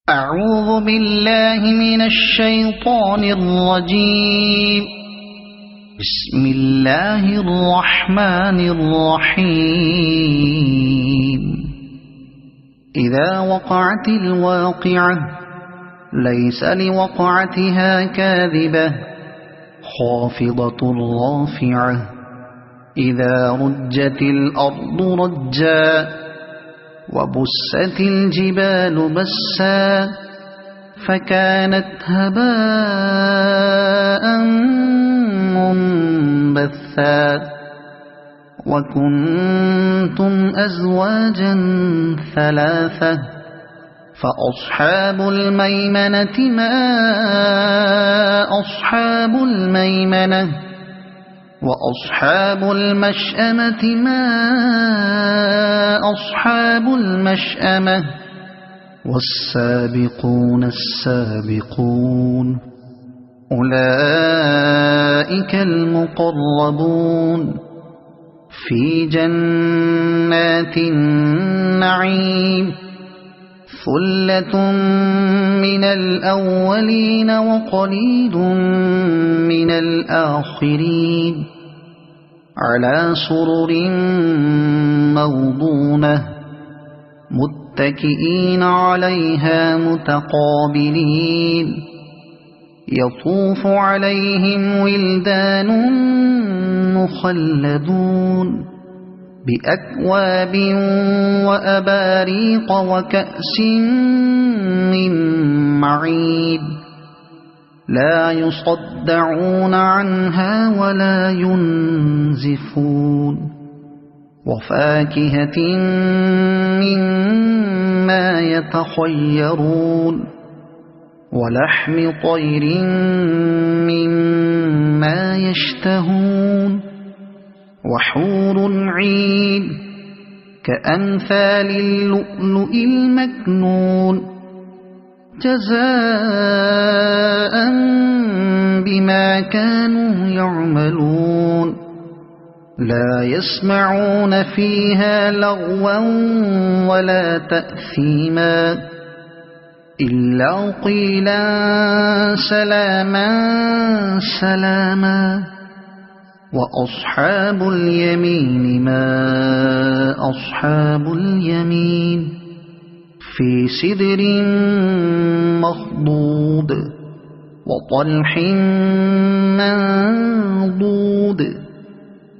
أعوذ بالله من الشيطان الرجيم. بسم الله الرحمن الرحيم. إذا وقعت الواقعة ليس لوقعتها كاذبة خافضة رافعة إذا رجت الأرض رجا وبست الجبال بسا فكانت هباء منبثا وكنتم أزواجا ثلاثة فأصحاب الميمنة ما أصحاب الميمنة وأصحاب المشأمة ما أصحاب المشأمة والسابقون السابقون أولئك المقربون في جنات النعيم ثلة من الأولين وقليل من الآخرين على سرر موضونة متكئين عليها متقابلين يطوف عليهم ولدان مخلدون بأكواب وأباريق وكأس من معين لا يصدعون عنها ولا ينزفون وفاكهة مما يتخيرون ولحم طير مما يشتهون وحور عين كأمثال اللؤلؤ المكنون جزاء بما كانوا يعملون لا يسمعون فيها لغوا ولا تأثيما إلا قيلا سلاما سلاما وأصحاب اليمين ما أصحاب اليمين في سدر مخضود وطلح منضود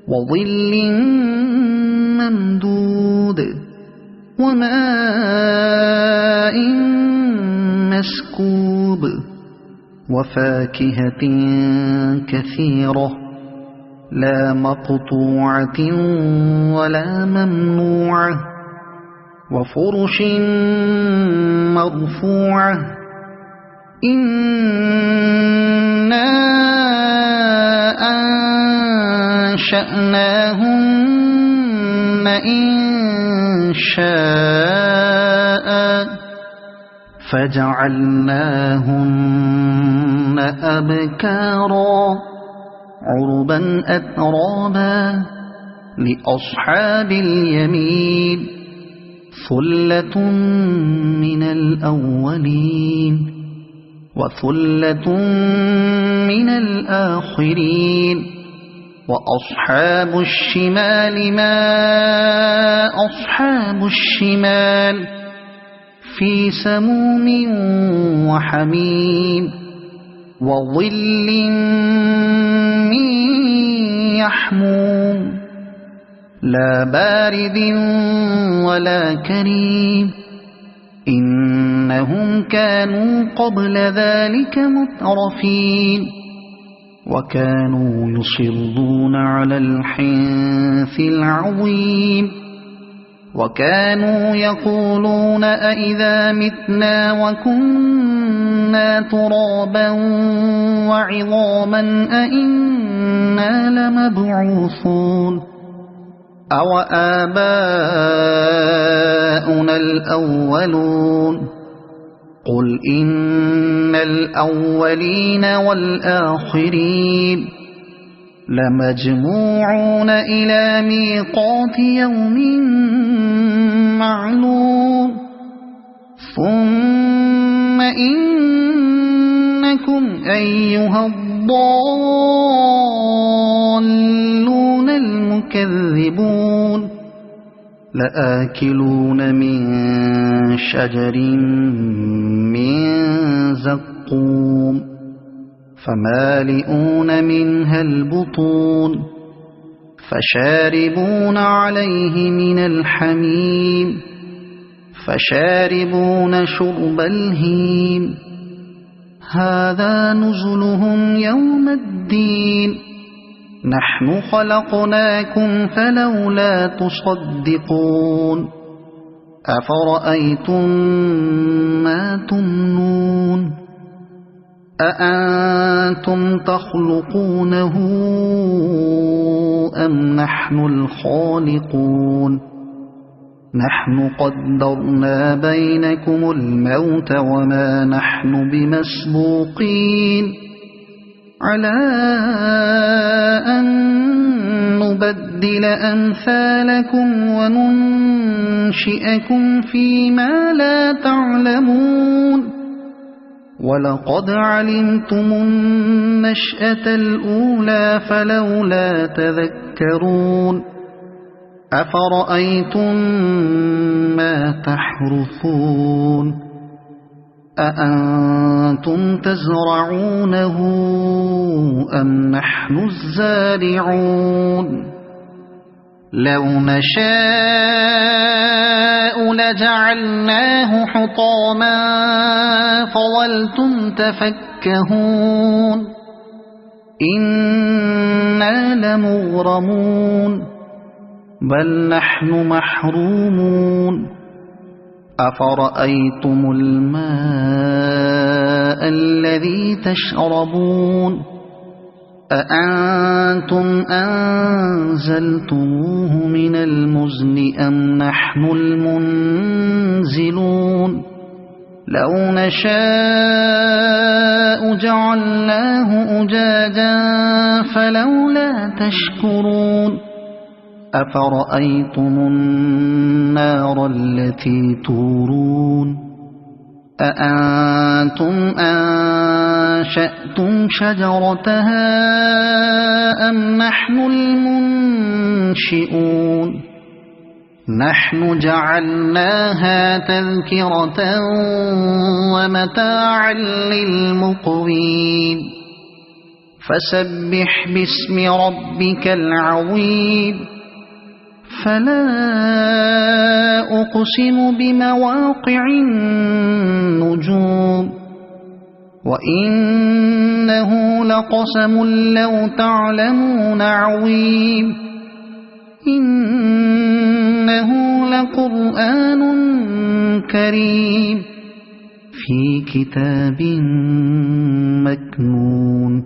وظل ممدود وماء مسكوب وفاكهة كثيرة لا مقطوعة ولا ممنوعة وفرش مرفوعة إنا أنشأناهن إنشاء فجعلناهن أبكارا عربا أترابا لأصحاب اليمين ثلة من الأولين وثلة من الآخرين وأصحاب الشمال ما أصحاب الشمال في سموم وحميم وظل من يحموم لا بارد ولا كريم إنهم كانوا قبل ذلك مترفين وكانوا يصرون على الحنث العظيم وكانوا يقولون أئذا متنا وكنا ترابا وعظاما أئنا لمبعوثون أو آباؤنا الأولون قل إن الأولين والآخرين لمجموعون إلى ميقات يوم معلوم ثم إنكم أيها الضالون المكذبون لآكلون من شجر من زقوم فمالئون منها البطون فشاربون عليه من الحميم فشاربون شرب الهيم هذا نزلهم يوم الدين نحن خلقناكم فلولا تصدقون أفرأيتم ما تمنون أأنتم تخلقونه أم نحن الخالقون نحن قدرنا بينكم الموت وما نحن بمسبوقين على أن نبدل أمثالكم وننشئكم فيما لا تعلمون ولقد علمتم النشأة الأولى فلولا تذكرون أفرأيتم ما تحرثون أأنتم تزرعونه أم نحن الزارعون لو نشاء لجعلناه حطاما فظلتم تفكهون إنا لمغرمون بل نحن محرومون أفرأيتم الماء الذي تشربون أأنتم أنزلتموه من المزن أم نحن المنزلون لو نشاء جعلناه أجاجا فلولا تشكرون أفرأيتم النار التي تورون أأنتم أنشأتم شجرتها أم نحن المنشئون نحن جعلناها تذكرة ومتاعا للمقوين فسبح باسم ربك العظيم فلا أقسم بمواقع النجوم وإنه لقسم لو تعلمون عظيم إنه لقرآن كريم في كتاب مكنون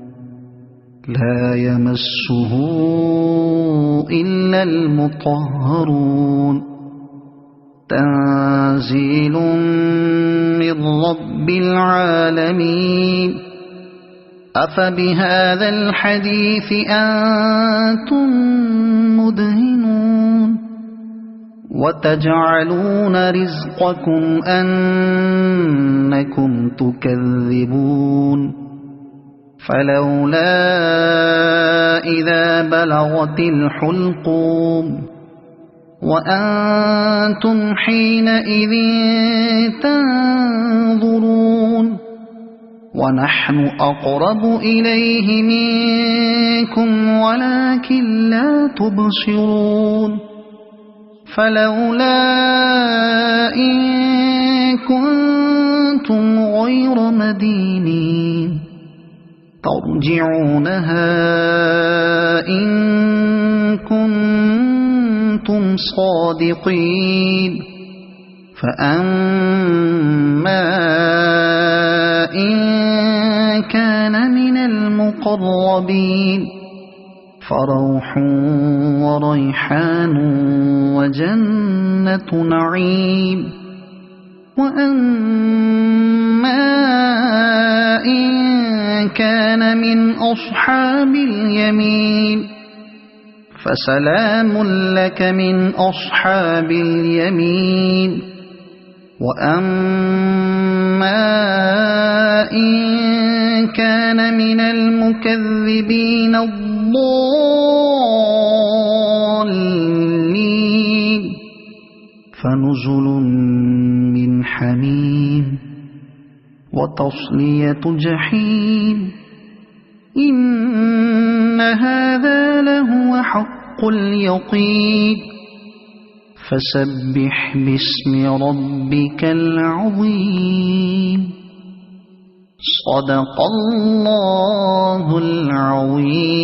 لا يمسه إلا المطهرون تنزيل من رب العالمين أفبهذا الحديث أنتم مدهنون وتجعلون رزقكم أنكم تكذبون فلولا إذا بلغت الحلقوم وأنتم حينئذ تنظرون ونحن أقرب إليه منكم ولكن لا تبصرون فلولا إن كنتم غير مدينين ترجعونها إن كنتم صادقين فأما إن كان من المقربين فروح وريحان وجنة نعيم وأما إن كان من أصحاب اليمين فسلام لك من أصحاب اليمين وأما إن كان من المكذبين الضالين فنزل من حميم وتصلية جحيم إن هذا لهو حق اليقين فسبح باسم ربك العظيم صدق الله العظيم.